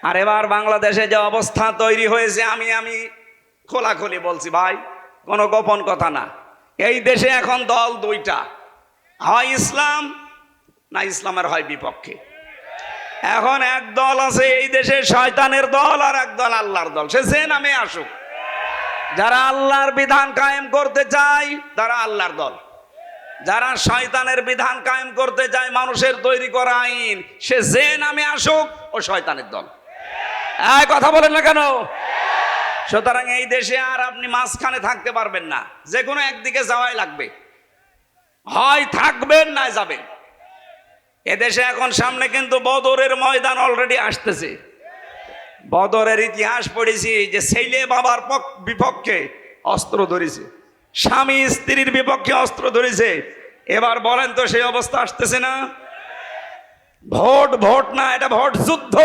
আর এবার বাংলাদেশে যে অবস্থা তৈরি হয়েছে, আমি খোলাখুলি বলছি ভাই, কোনো গোপন কথা না। এই দেশে এখন দল দুইটা, হয় ইসলাম না ইসলামের হয় বিপক্ষে। এখন এক দল আছে এই দেশে শয়তানের দল, আর এক দল আল্লাহর দল, সে যে নামে আসুক। যারা আল্লাহর বিধান কায়েম করতে চায় তারা আল্লাহর দল, যারা শয়তানের বিধান কায়েম করতে চায়, মানুষের তৈরি করা আইন, সে যে নামে আসুক, ও শয়তানের দল। এই কথা বলেন না কেন? সুতরাং এই দেশে আর আপনি মাঝখানে থাকতে পারবেন না, যে কোনো একদিকে যাওয়াই লাগবে, হয় থাকবেন না যাবেন। এদেশে এখন সামনে কিন্তু বদরের ময়দান অলরেডি আসতেছে। বদরের ইতিহাস পড়েছি যে ছেলে বাবার বিপক্ষে অস্ত্র ধরেছে, স্বামী স্ত্রীর বিপক্ষে অস্ত্র ধরেছে। এবার বলেন তো সেই অবস্থা আসতেছে না? ভোট না, এটা ভোট যুদ্ধ।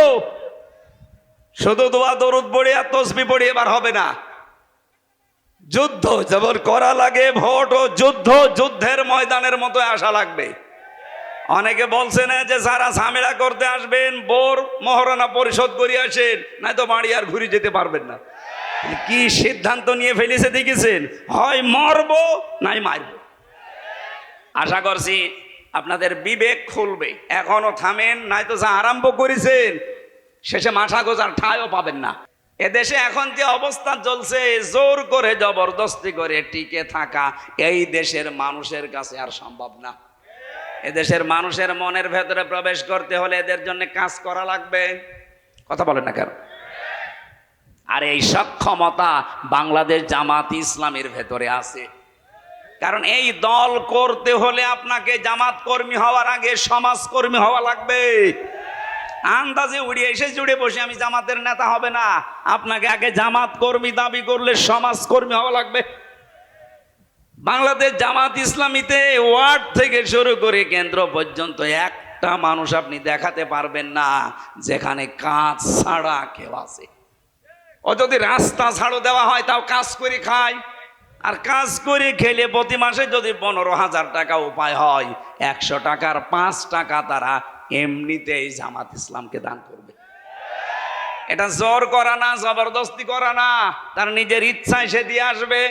শুধু দোয়া দরুদ পড়ে আর তসবি পড়ে এবার হবে না, যুদ্ধ যেমন করা লাগে, ভোট ও যুদ্ধের ময়দানের মতো আসা লাগবে। অনেকে বলছেন যে যারা ঝামেলা করতে আসবেন বোর মহারণা পরিশোধ করে আসেন, নাই তো বাড়ি আর ঘুরে যেতে পারবেন না। কি সিদ্ধান্ত নিয়ে ফেলেছে দেখেছেন? হয় মরবো নাই মারব। আশা করছি আপনাদের বিবেক খুলবে, এখনো থামেন, নাই তো যা আরম্ভ করেছেন শেষে মাথা গোজার ঠাঁইও পাবেন না। এদেশে এখন যে অবস্থা চলছে, জোর করে জবরদস্তি করে টিকে থাকা এই দেশের মানুষের কাছে আর সম্ভব না। এদেশের মানুষের মনের ভেতরে প্রবেশ করতে হলে এদের জন্য কাজ করা লাগবে। কথা বলেন না কেন? আর এই সক্ষমতা বাংলাদেশ জামাত ইসলামের ভেতরে আছে। কারণ এই দল করতে হলে আপনাকে জামাত কর্মী হওয়ার আগে সমাজকর্মী হওয়া লাগবে। আন্দাজে উড়িয়ে এসে জুড়ে বসে আমি জামাতের নেতা হবে না, আপনাকে আগে জামাত কর্মী দাবি করলে সমাজকর্মী হওয়া লাগবে। বাংলাদেশ জামাত ইসলামীতে ওয়ার্ড থেকে শুরু করে কেন্দ্র পর্যন্ত একটা মানুষ আপনি দেখাতে পারবেন না যেখানে কাজ ছাড়া কেউ আছে। ও যদি রাস্তা ছাড়ো দেওয়া হয় তাও কাজ করে খায়, আর কাজ করে খেলে প্রতি মাসে যদি 15,000 টাকা উপায় হয়, 100 টাকার 5 টাকা তারা এমনিতেই জামাত ইসলামকে দান করবে। এটা জোর করা না, জবরদস্তি করা না, তার নিজের ইচ্ছায় সে দিয়ে আসবে।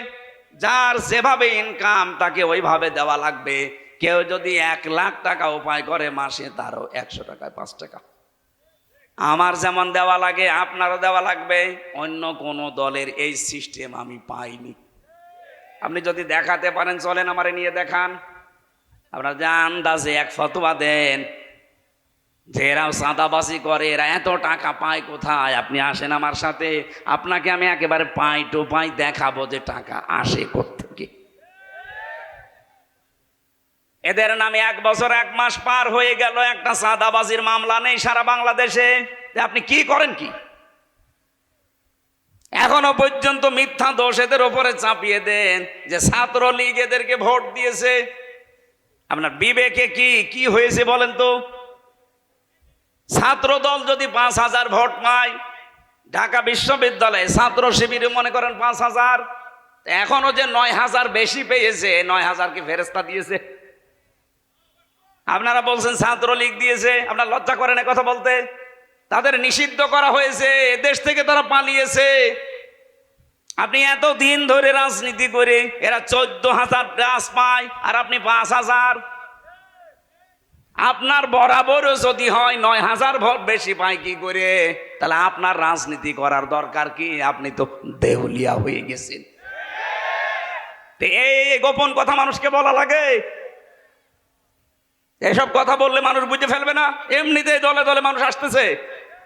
যার যেভাবে ইনকাম তাকে ওইভাবে দেওয়া লাগবে। কেউ যদি 1 লাখ টাকা উপায় করে মাসে, তারও 100 টাকায় 5 টাকা। আমার যেমন দেওয়া লাগে আপনারও দেওয়া লাগবে। অন্য কোন দলের এই সিস্টেম আমি পাইনি। আপনি যদি দেখাতে পারেন চলেন আমারে নিয়ে দেখান। আপনারা যে আন্দাজে এক ফতোয়া দেন যে এরাও চাঁদাবাজি করে, এরা এত টাকা পায় কোথায়, আপনি আসেন আমার সাথে, আপনাকে আমি একেবারে পাই টু পাই দেখাবো যে টাকা আসে কোত্থেকে। এদের নামে 1 বছর 1 মাস পার হয়ে গেল, একটা চাঁদাবাজির মামলা নেই সারা বাংলাদেশে। আপনি কি করেন কি? এখনো পর্যন্ত মিথ্যা দোষ এদের উপরে চাপিয়ে দেন যে ছাত্রলীগ এদেরকে ভোট দিয়েছে। আপনার বিবেকে কি হয়েছে বলেন তো? ছাত্র দল যদি 5,000 ভোট পায়, ঢাকা বিশ্ববিদ্যালয়ে ছাত্র শিবিরে মনে করেন 5,000, এখনো যে 9,000 বেশি পেয়েছে, 9,000 কি ফেরেস্তা দিয়েছে? আপনারা বলছেন ছাত্রলীগ দিয়েছে, আপনার লজ্জা করে না কথা বলতে? তাদের নিষিদ্ধ করা হয়েছে, দেশ থেকে তারা পালিয়েছে। আপনি এত দিন ধরে রাজনীতি করে এরা 14,000 প্লাস পায়, আর আপনি 5,000। আপনার বরাবরও যদি হয় 9,000 ভোট বেশি পায় কি করে, তাহলে আপনার রাজনীতি করার দরকার কি? আপনি তো দেউলিয়া হয়ে গেছেন। এই গোপন কথা মানুষকে বলা লাগে? এসব কথা বললে মানুষ বুঝে ফেলবে না? এমনিতেই দলে দলে মানুষ আসতেছে।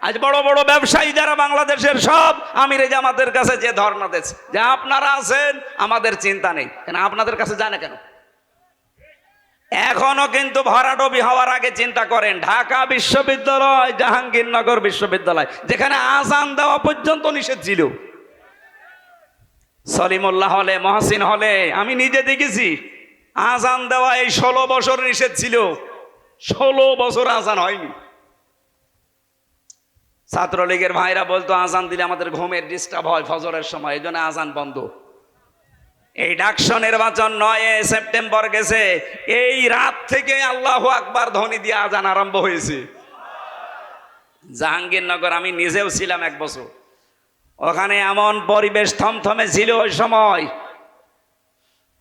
আজ বড় বড় ব্যবসায়ী যারা বাংলাদেশের, সব আমিরে জামাতের কাছে যে ধর্ণা দিচ্ছে যে আপনারা আছেন, আমাদের চিন্তা নেই। কেন আপনাদের কাছে যায় না কেন? এখনো কিন্তু ভরাডুবি হওয়ার আগে চিন্তা করেন। ঢাকা বিশ্ববিদ্যালয়, জাহাঙ্গীরনগর বিশ্ববিদ্যালয়, যেখানে আজান দেওয়া পর্যন্ত নিষেধ ছিল, সলিমুল্লাহ হলে, মহসিন হলে আমি নিজে দেখেছি আজান দেওয়া এই 16 বছর নিষেধ ছিল। 16 বছর আজান হয়নি। ছাত্রলীগের ভাইরা বলতো আজান দিলে আমাদের ঘুমের ডিস্টার্ব হয় ফজরের সময়, এই জন্য আজান বন্ধ। এই ডাকসু নির্বাচন 9 সেপ্টেম্বর গেছে, এই রাত থেকে আল্লাহু আকবার ধ্বনি দিয়ে আজান আরম্ভ হয়েছে। জাহাঙ্গীরনগর আমি নিজেও ছিলাম 1 বছর। ওখানে এমন পরিবেশ থমথমে ছিল ওই সময়,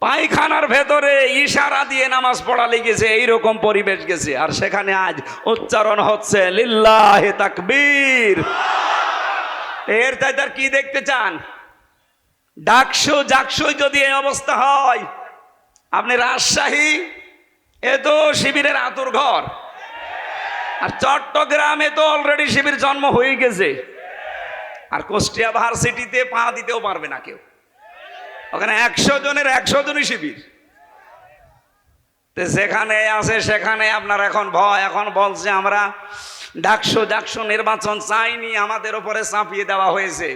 পায়খানার ভেতরে ইশারা দিয়ে নামাজ পড়া লেগেছে, এইরকম পরিবেশ গেছে। আর সেখানে আজ উচ্চারণ হচ্ছে লিল্লাহে তাকবীর। এর চাইতে আর কি দেখতে চান? ডাকসু জাকসুই যদি এই অবস্থা হয়, আপনি রাজশাহী এ তো শিবিরের আতুর ঘর, আর চট্টগ্রামে তো অলরেডি শিবির জন্ম হয়ে গেছে। আর কুষ্টিয়া ভার্সিটিতে পা দিতেও পারবে না কেউ, ওখানে 100 জনের 100 জনই শিবির। যেখানে আছে সেখানে আপনার এখন ভয়। এখন বলছে আমরা ডাকসু নির্বাচন চাইনি, আমাদের উপরে চাপিয়ে দেওয়া হয়েছে।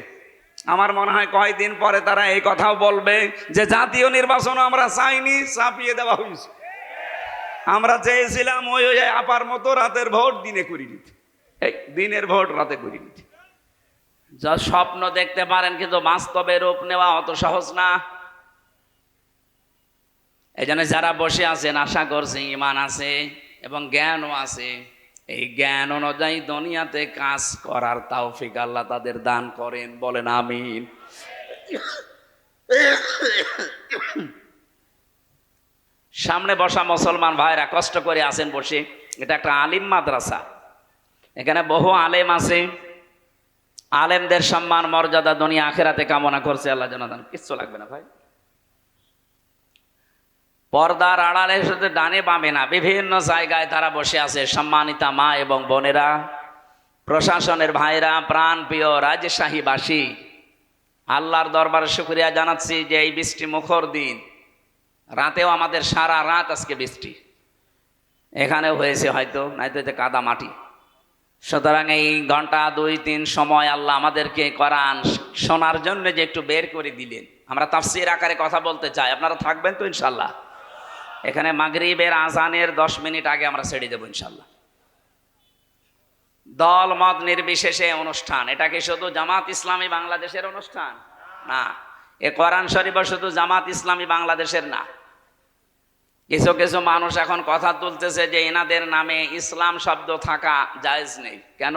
আমার মনে হয় কয়েকদিন পরে তারা এই কথাও বলবে যে জাতীয় নির্বাচন আমরা চাইনি, চাপিয়ে দেওয়া হয়েছে। আমরা চেয়েছিলাম ওই আপার মতো রাতের ভোট দিনে করে নিতে, এই দিনের ভোট রাতে করে নিতে। যা স্বপ্ন দেখতে পারেন, কিন্তু বাস্তবে রূপ নেওয়া অত সহজ না। এই জন্য যারা বসে আছেন আশা করছি ঈমান আছে এবং জ্ঞানও আছে। এই জ্ঞান অনুযায়ী দুনিয়াতে কাজ করার তৌফিক আল্লাহ তাদের দান করেন, বলেন আমিন। সামনে বসা মুসলমান ভাইরা কষ্ট করে আছেন বসে। এটা একটা আলিম মাদ্রাসা, এখানে বহু আলেম আছে। আলেমদের সম্মান মর্যাদা দুনিয়া আখেরাতে কামনা করছে আল্লাহ যেন দান। কিচ্ছু লাগবে না ভাই। পর্দার আড়ালে শুধু ডানে বামে না, বিভিন্ন জায়গায় তারা বসে আছে। সম্মানিতা মা এবং বোনেরা, প্রশাসনের ভাইরা, প্রাণ প্রিয় রাজশাহীবাসী, আল্লাহর দরবারে শুকরিয়া জানাচ্ছি যে এই বৃষ্টি মুখর দিন, রাতেও আমাদের সারা রাত আজকে বৃষ্টি এখানেও হয়েছে, হয়তো নয়তো কাদা মাটি। সুতরাং এই ঘন্টা 2-3 সময় আল্লাহ আমাদেরকে কোরআন শোনার জন্য যে একটু বের করে দিলেন। আমরা তাফসীর আকারে কথা বলতে চাই, আপনারা থাকবেন তো ইনশাল্লাহ? এখানে মাগরিবের আজানের 10 মিনিট আগে আমরা ছেড়ে দেবো ইনশাল্লাহ। দল মত নির্বিশেষে অনুষ্ঠান। এটা কি শুধু জামাত ইসলামী বাংলাদেশের অনুষ্ঠান? না, এ কোরআন শরীফ শুধু জামাত ইসলামী বাংলাদেশের না। কিছু কিছু মানুষ এখন কথা তুলতেছে যে এনাদের নামে ইসলাম শব্দ থাকা জায়েজ নেই। কেন?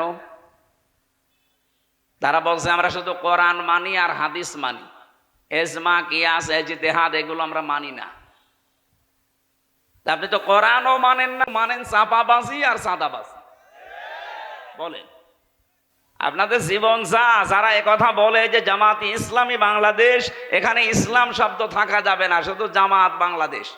তারা বলছে আমরা শুধু কোরআন মানি আর হাদিস মানি, এজমা কিয়াস ইজতিহাদ এগুলো আমরা মানি না। আপনি তো কোরআনও মানেন না, মানেন চাপাবাজি আর সাদাবাজি। বলেন আপনাদের জীবন যারা একথা বলে যে জামাত ইসলামী বাংলাদেশ, এখানে ইসলাম শব্দ থাকা যাবে না, শুধু জামাত বাংলাদেশ।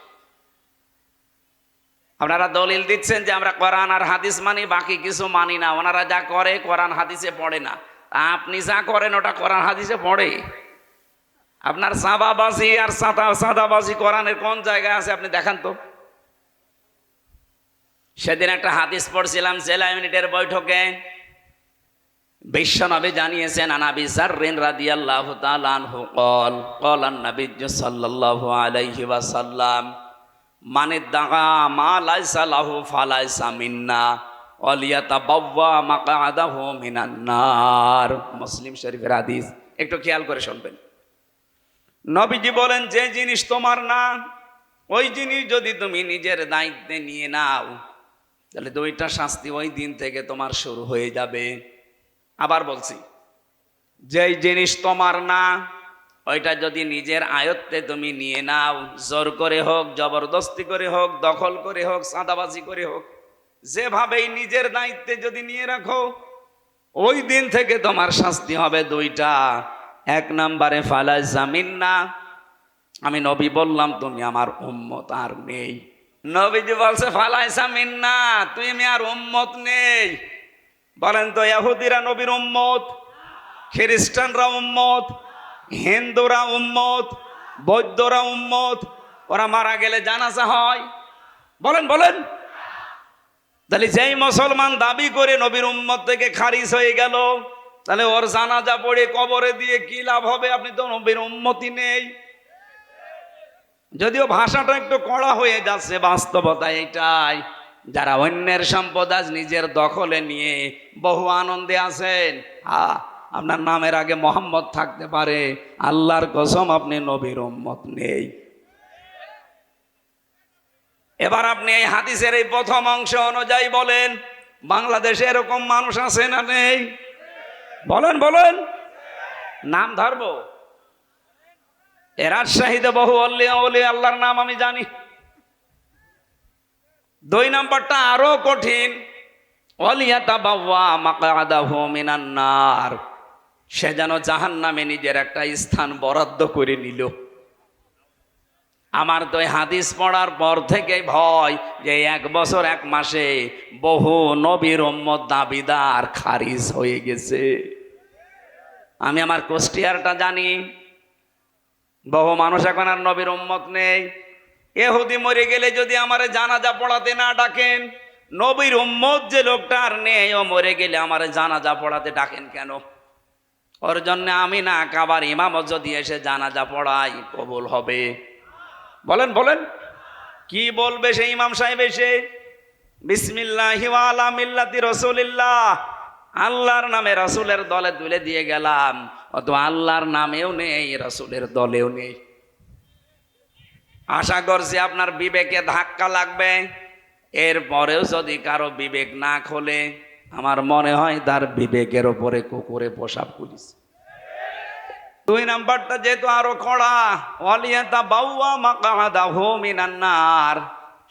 আপনারা দলিল দিচ্ছেন যে আমরা কোরআন আর হাদিস মানি, বাকি কিছু মানি না। ওনারা যা করে কোরআন হাদিসে পড়ে না, আপনি যা করেন ওটা কোরআন হাদিসে পড়ে। আপনার চাঁদাবাজি আর সাদাবাজি কোরআনের কোন জায়গায় আছে আপনি দেখান তো। সেদিন একটা হাদিস পড়ছিলাম জেলা ইউনিটের বৈঠকে, বিশ্বনবী জানিয়েছেন আনাবি যাররিন রাদিয়াল্লাহু তাআলা আনহু ক্বাল ক্বালান নবিয়্যু সাল্লাল্লাহু আলাইহি ওয়াসাল্লাম মান ইদ্দাআ মা লাইসা লাহু ফালাইসা মিন্না ওয়ালিয়াতাবাওয়া মাকআদাহু মিনান নার। মুসলিম শরীফের হাদিস, একটু খেয়াল করে শুনবেন। নবীজি বলেন যে জিনিস তোমার না, ওই জিনিস যদি তুমি নিজের দায়িত্বে নিয়ে নাও, তাহলে 2টা শাস্তি ওই দিন থেকে তোমার শুরু হয়ে যাবে। আবার বলছি, যেই জিনিস তোমার না ওইটা যদি নিজের আয়ত্তে তুমি নিয়ে নাও, জোর করে হোক, জবরদস্তি করে হোক, দখল করে হোক, চাঁদাবাজি করে হোক, যেভাবেই নিজের দায়িত্বে যদি নিয়ে রাখো, ওই দিন থেকে তোমার শাস্তি হবে 2টা। 1 নম্বরে ফালাইসা মিন্না, আমি নবী বললাম তুমি আমার উম্মত আর নেই। নবীজি বলছে ফালাইসা মিন্না, তুমি আর উম্মত নেই। বলেন তো, ইহুদিরা নবীর উম্মত, খ্রিস্টানরা উম্মত, হিন্দুরা উম্মত, বৌদ্ধরা উম্মত। ওরা মারা গেলে জানাজা হয়, বলেন বলেন। তাহলে যেই মুসলমান দাবি করে নবীর উম্মত থেকে খারিজ হয়ে গেল, তাহলে ওর জানাজা পড়ে কবরে দিয়ে কি লাভ হবে? আপনি তো নবীর উম্মতই নেই। যদিও ভাষাটা একটু কড়া হয়ে যাচ্ছে, বাস্তবতা এটাই। যারা অন্যের সম্পদ আজ নিজের দখলে নিয়ে বহু আনন্দে আছেন, আপনার নামের আগে মোহাম্মদ থাকতে পারে, আল্লাহর কসম আপনি নবীর উম্মত নেই। এবার আপনি এই হাদিসের এই প্রথম অংশ অনুযায়ী বলেন, বাংলাদেশে এরকম মানুষ আছে না নেই? বলেন বলেন, নাম ধরবো। এ রাজশাহীতে বহু অলি আল্লাহর নাম আমি জানি। 2 নম্বরটা আরো কঠিন, ওয়ালিয়াতাবাওয়া মাকআদাহু মিনান নার, সে যেন জাহান্নামে নিজের একটা স্থান বরাদ্দ করে নিল। আমার তো এই হাদিস পড়ার পর থেকে ভয় যে 1 বছর 1 মাসে বহু নবীর উম্মত দাবিদার খারিজ হয়ে গেছে। আমি আমার কুষ্টিয়ারটা জানি, বহু মানুষ এখন আর নবীর উম্মত নেই। ইহুদি মরে গেলে যদি আমারে জানাজা পড়াতে না ডাকেন, নবীর উম্মত যে লোকটা আর নেই ও মরে গেলে আমারে জানাজা পড়াতে ডাকেন কেন? ওর জন্য আমি না কাবার ইমামত যদি এসে জানাজা পড়াই কবুল হবে? বলেন বলেন, কি বলবে সেই ইমাম সাহেব এসে? বিসমিল্লাহি ওয়া আলা মিল্লাতি রাসূলিল্লাহ, আল্লাহর নামে রাসূলের দলে তুলে দিয়ে গেলাম, অত আল্লাহর নামেও নেই, রাসূলের দলেও নেই। আশা করছি আপনার বিবেকে ধাক্কা লাগবে। এরপরেও যদি কারো বিবেক না খোলে, আমার মনে হয় তার বিবেকের ওপরে কুকুরে পেশাব করেছে। 2 নাম্বারটা যেহেতু আরো কড়া, ওয়ালিয়াতাবাওয়া মাকআদাহু মিনান নার,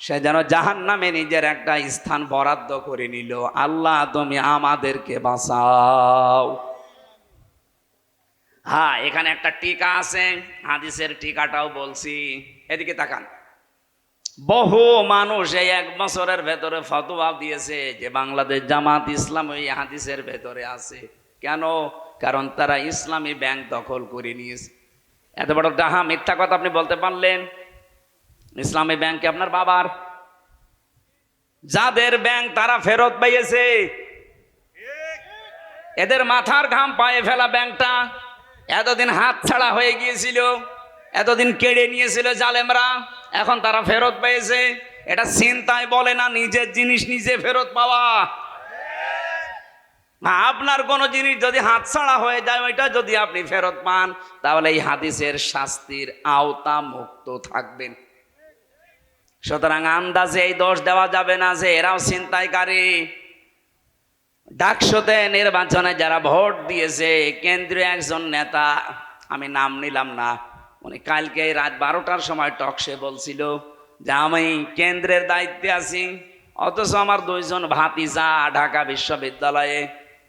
সে যেন জাহান্নামে নিজের একটা স্থান বরাদ্দ করে নিল। আল্লাহ তুমি আমাদেরকে বাঁচাও। হ্যাঁ, এখানে একটা টিকা আছে, হাদিসের টিকাটাও বলছি, এদিকে তাকান। বহু মানুষ এই 1 বছরের ভেতরে ফতোয়া দিয়েছে যে বাংলাদেশ জামাত ইসলাম ওই হাদিসের ভেতরে আছে। কেন? কারণ তারা ইসলামী ব্যাংক দখল করে নিয়েছে। এত বড় ডাহা মিথ্যা কথা আপনি বলতে পারলেন? ইসলামী ব্যাংকে আপনার বাবার, যাদের ব্যাংক তারা ফেরত পেয়েছে, এদের মাথার ঘাম পায়ে ফেলা ব্যাংকটা এতদিন হাত ছাড়া হয়ে গিয়েছিল, এতদিন কেড়ে নিয়েছিল জালেমরা, এখন তারা ফেরত পেয়েছে। এটা চিন্তায় বলে না নিজের জিনিস নিজে ফেরত পাওয়া। আপনার কোন জিনিস যদি হাত ছাড়া হয়ে যায়, ওইটা যদি আপনি ফেরত পান, তাহলে এই হাদিসের শাস্তির আওতা মুক্ত থাকবেন। সুতরাং আন্দাজে এই দোষ দেওয়া যাবে না যে এরাও ছিনতাইকারী। ডাকসুতে নির্বাচনে যারা ভোট দিয়েছে, কেন্দ্রীয় একজন নেতা, আমি নাম নিলাম না, উনি কালকে রাত 12টার সময় টকশে বলছিল যে আমি কেন্দ্রের দায়িত্বে আছি, অথচ আমার 2 জন ভাতিজা ঢাকা বিশ্ববিদ্যালয়ে,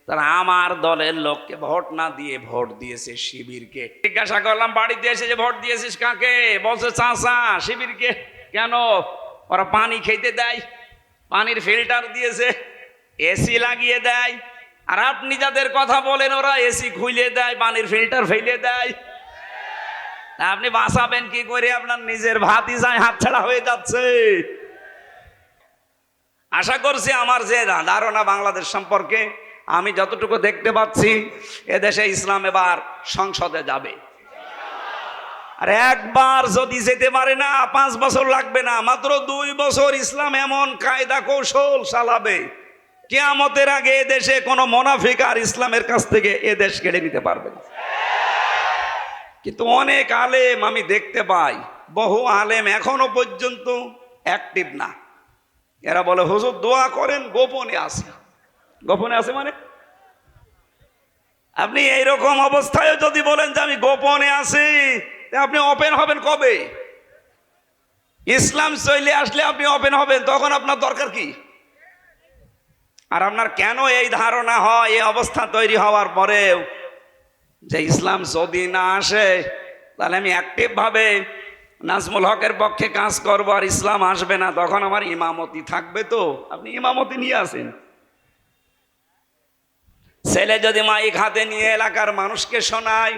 তারা আমার দলের লোককে ভোট না দিয়ে ভোট দিয়েছে শিবিরকে। জিজ্ঞাসা করলাম বাড়িতে এসে যে ভোট দিয়েছিস কাকে? বলছে চাচা শিবিরকে। কেন? ওরা পানি খেতে দেয়, পানির ফিল্টার দিয়েছে, এসি লাগিয়ে দেয়, আর আপনি যাদের কথা বলেন ওরা এসি খুলে দেয়, পানির ফিল্টার ফেলে দেয়। আপনি বাঁচাবেন কি করে? আপনার নিজের ভাতিজায় হাতছাড়া হয়ে যাচ্ছে। আশা করছি আমার যে ধারণা বাংলাদেশ সম্পর্কে, আমি যতটুকু দেখতে পাচ্ছি, এদেশে ইসলাম এবার সংসদে যাবে। আর একবার যদি যেতে পারে না, 5 বছর লাগবে না, মাত্র 2 বছর ইসলাম এমন কায়দা কৌশল চালাবে, কিয়ামতের আগে এদেশে কোনো মুনাফিক আর ইসলামের কাছ থেকে এদেশ কেড়ে নিতে পারবে না। কিন্তু অনেক আলেম আমি দেখতে পাই, বহু আলেম এখনো পর্যন্ত অ্যাক্টিভ না। এরা বলে হুজুর দোয়া করেন, গোপনে আছে। গোপনে আছে মানে? আপনি এইরকম অবস্থায় যদি বলেন যে আমি গোপনে আছি, আপনি ওপেন হবেন কবে? ইসলাম চলে আসলে আপনি ওপেন হবেন, তখন আপনার দরকার কি? আর আপনার কেন এই ধারণা হয়, এই অবস্থা তৈরি হওয়ার পরেও, যে ইসলাম যদি না আসে তাহলে আমি অ্যাক্টিভ ভাবে নাজমুল হকের পক্ষে কাজ করবো, আর ইসলাম আসবে না, তখন আমার ইমামতি থাকবে। তো আপনি ইমামতি নিয়ে আসেন। ছেলে যদি মাইক হাতে নিয়ে এলাকার মানুষকে শোনায়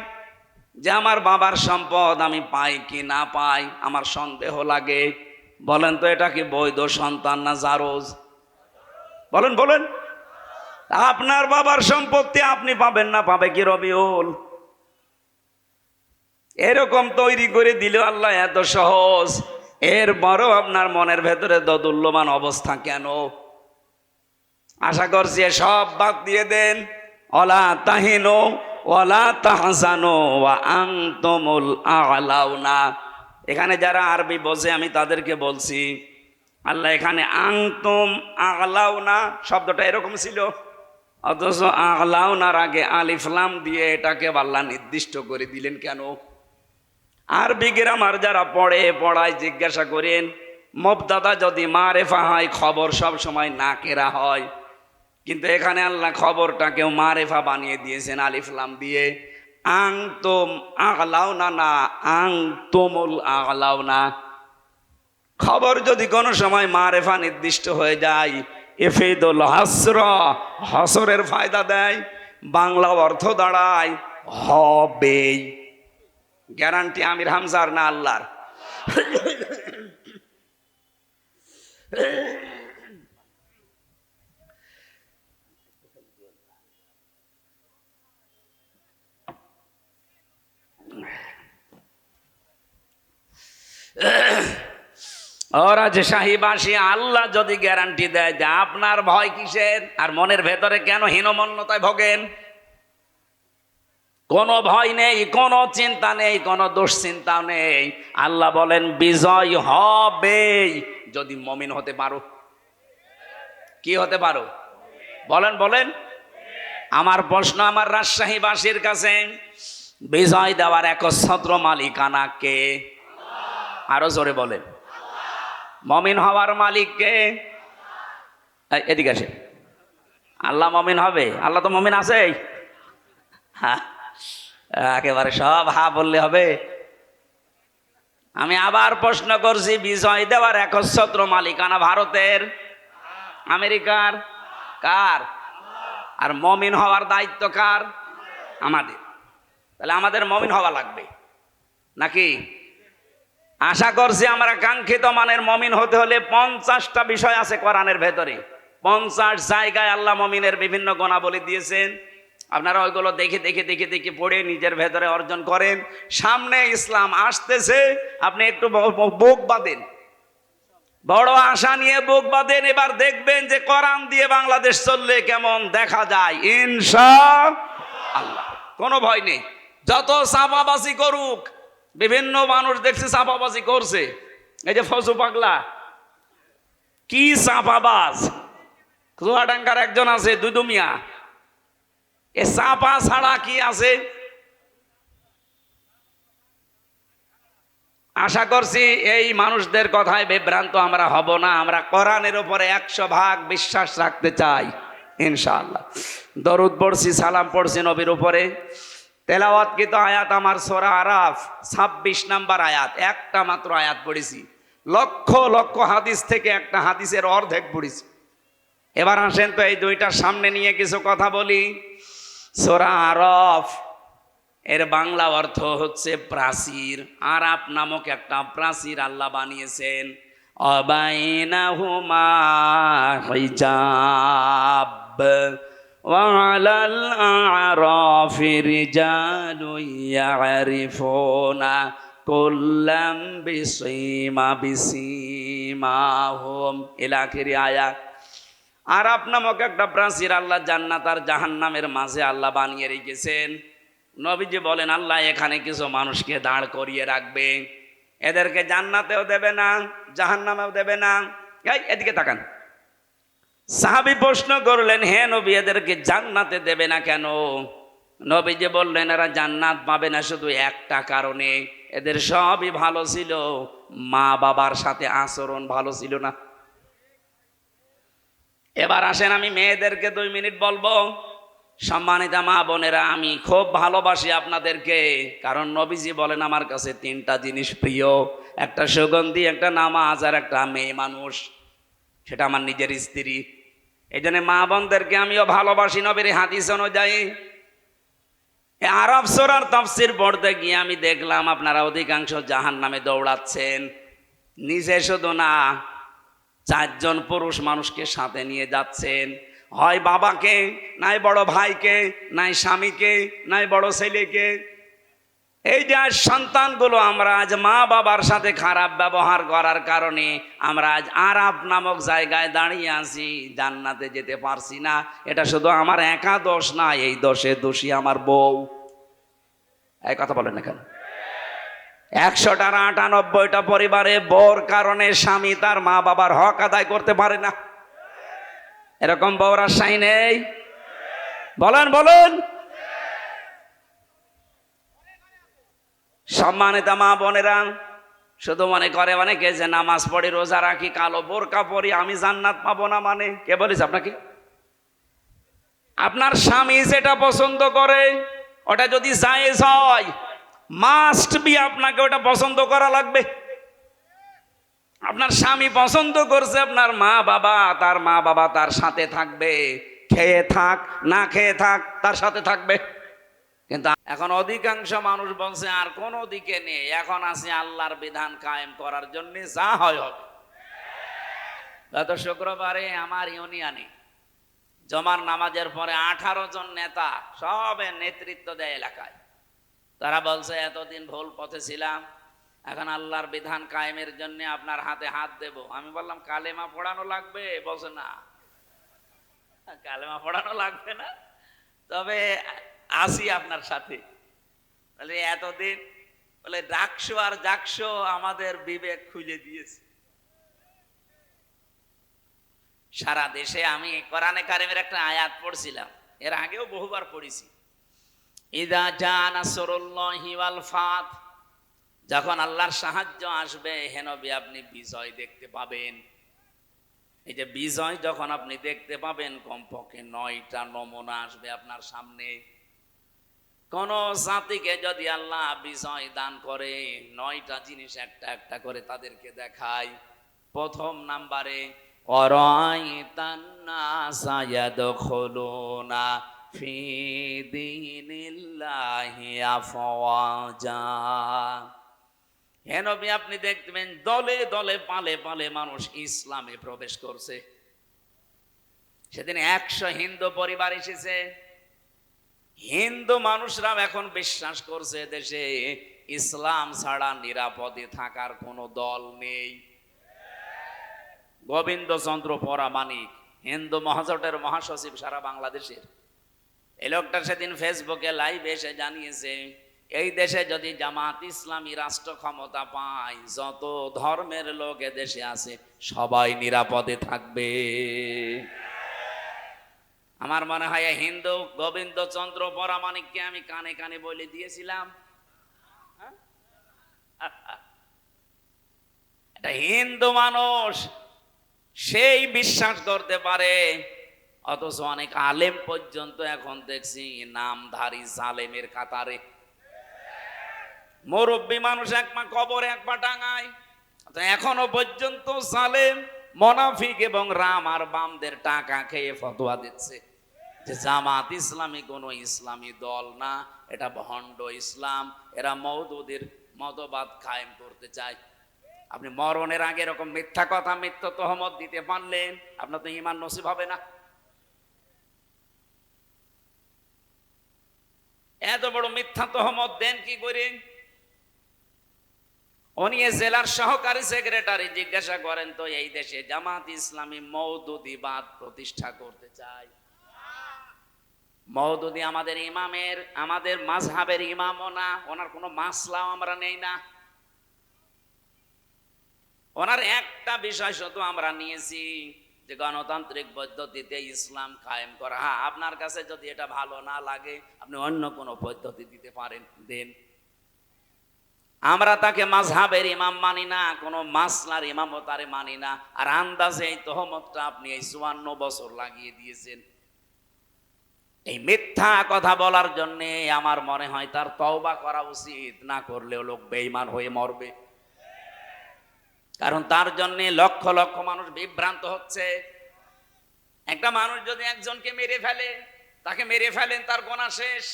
যে আমার বাবার সম্পদ আমি পাই কি না পাই, আমার সন্দেহ লাগে, বলেন তো এটা কি বৈধ সন্তান না জারজ? বলেন বলেন, আপনার বাবার সম্পত্তি আপনি পাবেন না, পাবে কি রবিউল? এরকম তৈরি করে দিল আল্লাহ, এত সহজ। এরপরও আপনার মনের ভেতরে দোদুল্যমান অবস্থা কেন? আশা করছি সব বাদ দিয়ে দেন। ওয়ালা তাহিনু ওয়ালা তাহজানু ওয়া আনতুমুল আ'লাউনা। এখানে যারা আরবি বোঝে আমি তাদেরকে বলছি, আল্লাহ এখানে আংতুম আগলাউনা শব্দটা এরকম ছিল, অথচ আগলাউনার আগে আলিফ লাম দিয়ে এটাকে আল্লাহ নির্দিষ্ট করে দিলেন কেন? আরবি গ্রামার যারা পড়ায় জিজ্ঞাসা করেন, মুবতাদা যদি মারেফা হয় খবর সব সময় নাকেরা হয়, কিন্তু এখানে আল্লাহ খবরটাকেও মারেফা বানিয়ে দিয়েছেন আলিফ লাম দিয়ে। আংতুম আগলাউনা না আংতুমুল আগলাউনা। খবর যদি কোনো সময় মারেফা নির্দিষ্ট হয়ে যায় ইফিদুল হাসর, হসরের ফায়দা দেয়, বাংলা অর্থ দাঁড়ায় হবেই। গ্যারান্টি আমির হামজার না আল্লাহর? ওরা যে শাহীবাসী, আল্লাহ যদি গ্যারান্টি দেয় যে আপনার ভয় কিসের, আর মনের ভেতরে কেন হীনমন্যতায় ভোগেন? কোনো ভয় নেই, কোনো চিন্তা নেই, কোনো দুশ্চিন্তা নেই। আল্লাহ বলেন বিজয় হবেই যদি মমিন হতে পারো। কি হতে পারো? বলেন বলেন। আমার প্রশ্ন আমার রাজশাহীবাসীর কাছে, বিজয় দেওয়ার একচ্ছত্র মালিকানা কে? আরো জোরে বলেন। মমিন হওয়ার মালিক কে? এদিকে আসে। আল্লাহ মমিন হবে? আল্লাহ তো মমিন আছে। হ্যাঁ, একেবারে সব হা বললে হবে? আমি আবার প্রশ্ন করছি, বিজয় দেওয়ার একচ্ছত্র মালিকানা ভারতের, আমেরিকার, কার? আর মমিন হওয়ার দায়িত্ব কার? আমাদের। তাহলে আমাদের মমিন হওয়া লাগবে নাকি? আশা করছি আমরা কাঙ্ক্ষিত মানের মমিন হতে হলে 50টা বিষয় আছে কোরআনের ভেতরে। 50 জায়গায় আল্লাহ মমিনের বিভিন্ন গুণাবলী দিয়েছেন। আপনারা ওইগুলো দেখে দেখে দেখে দেখে পড়ে নিজের ভেতরে অর্জন করেন। সামনে ইসলাম আসতেছে, আপনি একটু বুক বাঁধেন, বড় আশা নিয়ে বুক বাঁধেন। এবার দেখবেন যে কোরআন দিয়ে বাংলাদেশ চললে কেমন দেখা যায় ইনশাআল্লাহ। কোনো ভয় নেই। যত চাপাবাজি করুক, বিভিন্ন মানুষ দেখছে চাপাবাজি করছে। এই যে ফজু পাগলা কি চাপাবাজ, চুয়াডাঙ্গার একজন আছে দুদু মিয়া, এ চাপা ছাড়া কি আছে? আশা করছি এই মানুষদের কথায় বিভ্রান্ত আমরা হব না। আমরা কোরআনের উপরে 100% বিশ্বাস রাখতে চাই ইনশাআল্লাহ। দরুদ পড়ছি, সালাম পড়ছি নবীর উপরে। তেলাওয়াতকৃত আয়াত আমার সূরা আরাফ 26 নাম্বার আয়াত, একটা মাত্র আয়াত পড়েছি। লক্ষ লক্ষ হাদিস থেকে একটা হাদিসের অর্ধেক পড়েছি। এবার আসেন তো এই দুইটার সামনে নিয়ে কিছু কথা বলি। সূরা আরাফ এর বাংলা অর্থ হচ্ছে প্রাচীর। আরাফ নামক একটা প্রাচীর আল্লাহ বানিয়েছেন। অবাইনাহুমা হিজাব وعلى الأعراف رجال يعرفون كلا بسيماهم إلى آخر آيات। আরাফ নামক একটা প্রাচীর আল্লাহ জান্নাত আর জাহান্নামের মাঝে আল্লাহ বানিয়ে রেখেছেন। নবীজি বলেন আল্লাহ এখানে কিছু মানুষকে দাঁড় করিয়ে রাখবে, এদেরকে জান্নাতেও দেবে না, জাহান্নামেও দেবে না। এদিকে তাকান। সাহাবী প্রশ্ন করলেন, হে নবী এদেরকে জান্নাতে দেবে না কেন? নবীজি বললেন এরা জান্নাত পাবে না শুধু একটা কারণে, এদের সবই ভালো ছিল, মা বাবার সাথে আচরণ ভালো ছিল না। এবার আসেন আমি মেয়েদেরকে 2 মিনিট বলবো। সম্মানিতা মা বোনেরা, আমি খুব ভালোবাসি আপনাদেরকে, কারণ নবীজি বলেন আমার কাছে 3টা জিনিস প্রিয়, একটা সুগন্ধি, একটা নামাজ, আর একটা মেয়ে মানুষ, সেটা আমার নিজের স্ত্রী। এই জন্য মা বোনদেরকে আমিও ভালোবাসি নবীর হাদিস অনুযায়ী। আরাফ সূরার তাফসীর পড়তে গিয়ে আমি দেখলাম আপনারা অধিকাংশ জাহান্নামে দৌড়াচ্ছেন। নিজে শুধু না, 4 জন পুরুষ মানুষকে সাথে নিয়ে যাচ্ছেন, হয় বাবাকে, নাই বড় ভাইকে, নাই স্বামীকে, নাই বড় ছেলেকে। এই যে আজ সন্তানগুলো আমরা আজ মা বাবার সাথে খারাপ ব্যবহার করার কারণে আমরা আজ আরাফ নামক জায়গায় দাঁড়িয়ে আছি, জান্নাতে যেতে পারছি না। এটা শুধু আমার একা দোষ না, এই দোষে দোষী আমার বউ। এই কথা বলেন না কেন? 100টার 98টা পরিবারে বউর কারণে স্বামী তার মা বাবার হক আদায় করতে পারে না। এরকম বউ রাজশাহী নেই? বলেন বলেন। সম্মানিত মা বোনেরা, শুধু মনে করে অনেকে যে নামাজ পড়ি রোজা রাখি কালো বোরকা পরি আমি জান্নাত পাবো না। মানে কে বলেছে আপনাকে? আপনার স্বামী যেটা পছন্দ করে ওটা যদি জায়েজ হয়, মাস্ট বি আপনাকে ওটা পছন্দ করা লাগবে। আপনার স্বামী পছন্দ করছে আপনার মা বাবা, তার মা বাবা তার সাথে থাকবে, খেয়ে থাক না খেয়ে থাক তার সাথে থাকবে। কিন্তু এখন অধিকাংশ মানুষ বলছে আর কোন দিকে নেই, এখন আছে আল্লাহর বিধান কায়েম করার জন্য যা হয় হবে। গত শুক্রবারে আমার ইউনিয়নে জমার নামাজের পরে 18 জন নেতা সবের নেতৃত্ব দেয় এলাকায়। তারা বলছে এতদিন ভুল পথে ছিলাম, এখন আল্লাহর বিধান কায়েমের জন্য আপনার হাতে হাত দেব। আমি বললাম কালেমা পড়ানো লাগবে? বলছে না, কালেমা পড়ানো লাগবে না, তবে আসি আপনার সাথে। বলে এতদিন বলে ডাকশো আর জাকশো আমাদের বিবেক খুলে দিয়েছে। সারা দেশে আমি কোরআনে কারিমের একটা আয়াত পড়ছিলাম, এর আগেও বহুবার পড়েছি। ইদা জা নাসরুল্লাহি ওয়াল ফাত, যখন আল্লাহর সাহায্য আসবে হে নবী আপনি বিজয় দেখতে পাবেন। এই যে বিজয় যখন আপনি দেখতে পাবেন, কমপক্ষে 9টা নমুনা আসবে আপনার সামনে। কোন জাতিকে যদি আল্লাহ বিজয় দান করে 9টা জিনিস একটা একটা করে তাদেরকে দেখায়। প্রথম নাম্বারে অরাইতান নাসা ইয়াদখুলুনা ফি দীনিল্লাহি আফওয়াজা, হে নবী আপনি দেখবেন দলে দলে পালে পালে মানুষ ইসলামে প্রবেশ করছে। সেদিন 100 হিন্দু পরিবার এসেছে। হিন্দু মানুষরা এখন বিশ্বাস করছে দেশে ইসলাম ছাড়া নিরাপদে থাকার কোনো দল নেই। গোবিন্দচন্দ্র পরামানিক, হিন্দু মহাজোটের মহাসচিব সারা বাংলাদেশের, এই লোকটা সেদিন ফেসবুকে লাইভ এসে জানিয়েছে এই দেশে যদি জামাত ইসলামী রাষ্ট্র ক্ষমতা পায়, যত ধর্মের লোক দেশে আছে সবাই নিরাপদে থাকবে। আমার মনে হয় হিন্দু গোবিন্দচন্দ্র পরামানিককে আমি কানে কানে বলে দিয়েছিলাম। এটা হিন্দু মানুষ, সেই বিশ্বাস করতে পারে, অথচ অনেক আলেম পর্যন্ত এখন দেখছি নামধারী জালেমের কাতারে। মুরব্বী মানুষ এক পা কবরে এক পা টাঙায়, এখনো পর্যন্ত জালেম মুনাফিক এবং রাম আর বামদের টাকা খেয়ে ফতোয়া দিচ্ছে যে জামাত ইসলামী কোনো ইসলামী দল না, এটা ভণ্ড ইসলাম, এরা মওদুদের মতবাদ কায়েম করতে চায়। আপনি মরণের আগে এরকম মিথ্যা কথা মিথ্যা তহমত দিতে পারলেন, আপনার তো ঈমান নসিব হবে না। এত বড় মিথ্যা তহমত দেন কি করে? উনি জেলার সহকারী সেক্রেটারি, জিজ্ঞাসা করেন তো এই দেশে জামাত ইসলামী মওদুদিবাদ প্রতিষ্ঠা করতে চায়। মওদুদি আমাদের ইমামের, আমাদের মাযহাবের ইমামও না, ওনার কোনো মাসলাও আমরা নেই না। ওনার একটা বিষয় শুধু আমরা নিয়েছি যে গণতান্ত্রিক পদ্ধতিতে ইসলাম কায়েম করা। হ্যাঁ, আপনার কাছে যদি এটা ভালো না লাগে আপনি অন্য কোনো পদ্ধতি দিতে পারেন, দেন। আমরা তাকে মাযহাবের ইমাম মানি না, কোনো মাসলার ইমামও তারে মানি না। আর আন্দাজে এই তহমতটা আপনি এই 54 বছর লাগিয়ে দিয়েছেন। এই মিথ্যা কথা বলার জন্য আমার মনে হয় তার তওবা করা উচিত, না করলেও লোক বেঈমান হয়ে মরবে। কারণ তার জন্য লক্ষ লক্ষ মানুষ বিভ্রান্ত হচ্ছে। একটা মানুষ যদি একজনকে মেরে ফেলে, তাকে মেরে ফেলেন, তার গুনাহ শেষ।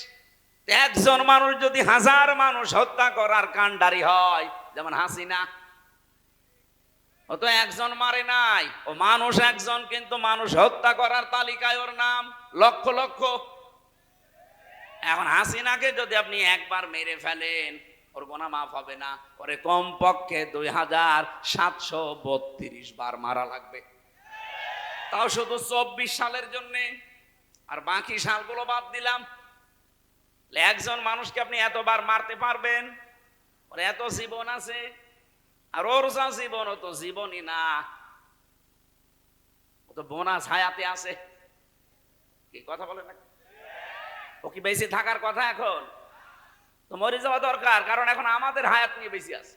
একজন মানুষ যদি 1000 মানুষ হত্যা করার কাণ্ডারি হয়, যেমন হাসিনা, ও তো একজন মারে নাই, ও মানুষ একজন, কিন্তু মানুষ হত্যা করার তালিকায় ওর নাম লক্ষ লক্ষ। এখন হাসিনাকে যদি আপনি একবার মেরে ফেলেন ওর গুনাহ মাফ হবে না, ওরে কমপক্ষে 2732 বার মারা লাগবে, তাও শুধু 24 সালের জন্যে, আর বাকি সালগুলো বাদ দিলাম। একজন মানুষকে আপনি এতবার মারতে পারবেন? ওর এত জীবন আছে, আর ওর যা জীবন ও তো জীবনই না, ও তো বোনাস হায়াতে আছে। কি কথা বলে না? ও কি বেশি থাকার কথা? এখন তো মরে যাওয়া দরকার, কারণ এখন আমাদের হায়াত নিয়ে বেশি আছে,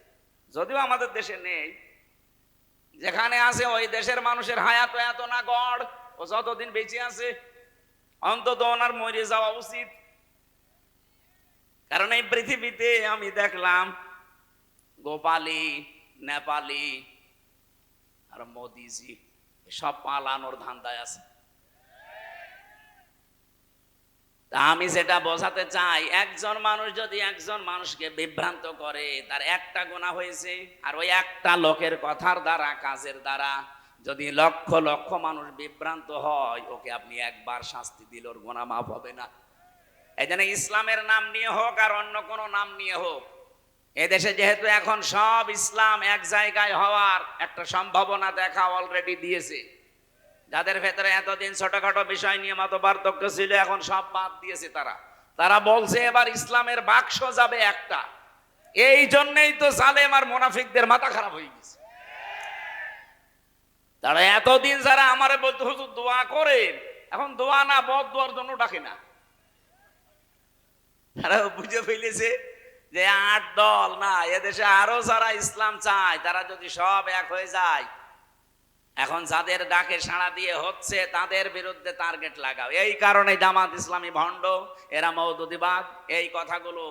যদিও আমাদের দেশে নেই। যেখানে আছে ওই দেশের মানুষের হায়াত এত না গড়, ও যতদিন বেঁচে আছে অন্তত ওনার মরে যাওয়া উচিত। কারণ এই পৃথিবীতে আমি দেখলাম গোপালী, নেপালি আর মোদিজি সব পালানোর ধান্দায় আছে। তা আমি যেটা বোঝাতে চাই, একজন মানুষ যদি একজন মানুষকে বিভ্রান্ত করে, তার একটা গুনাহ হয়েছে। আর ওই একটা লোকের কথার দ্বারা, কাজের দ্বারা যদি লক্ষ লক্ষ মানুষ বিভ্রান্ত হয়, ওকে আপনি একবার শাস্তি দিলে ওর গুনাহ মাফ হবে না। এই জন্য ইসলামের নাম নিয়ে হোক আর অন্য কোনো নাম নিয়ে হোক, এদেশে যেহেতু এখন সব ইসলাম এক জায়গায় হওয়ার একটা সম্ভাবনা দেখা অলরেডি দিয়েছে। যাদের ভেতরে এতদিন ছোটখাটো বিষয় নিয়ে মত পার্থক্য ছিল, এখন সব বাদ দিয়েছে। তারা বলছে এবার ইসলামের বাক্স যাবে একটা। এই জন্যই তো জালেম আর মুনাফিকদের মাথা খারাপ হয়ে গেছে। তারা এতদিন যারা আমারে বলতে হুজুর দোয়া করেন, এখন দোয়া না বদদোয়ার জন্য ডাকে না। তারা বুঝে ফেলেছে যে 8 দল না, এদেশে আরো যারা ইসলাম চায় তারা যদি সব এক হয়ে যায়, এখন যাদের ডাকে সাড়া দিয়ে হচ্ছে তাদের বিরুদ্ধে টার্গেট লাগাও। এই কারণে জামাত ইসলামী ভণ্ড, এরা মওদুদিবাদ, এই কথাগুলো